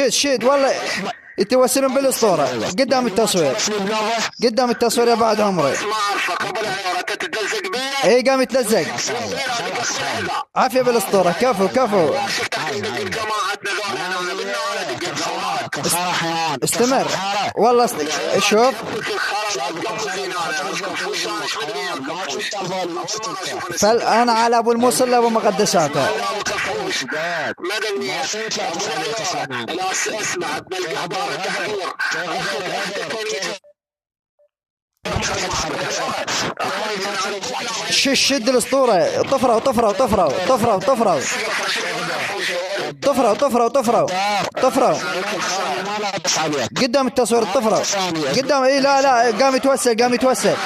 شد والله يتوسلون بالاسطوره قدام التصوير، قدام التصوير يا بعد عمري. اي قام يتلزق. عافيه بالاسطوره. كفو كفو. استمر والله شوف انا على ابو الموصل لابو مقدساته. شد الاسطوره. طفره وطفره وطفره وطفره وطفره طفره وطفره وطفره طفره قدام التصوير. الطفره قدام. اي لا لا قام يتوسل قام يتوسل.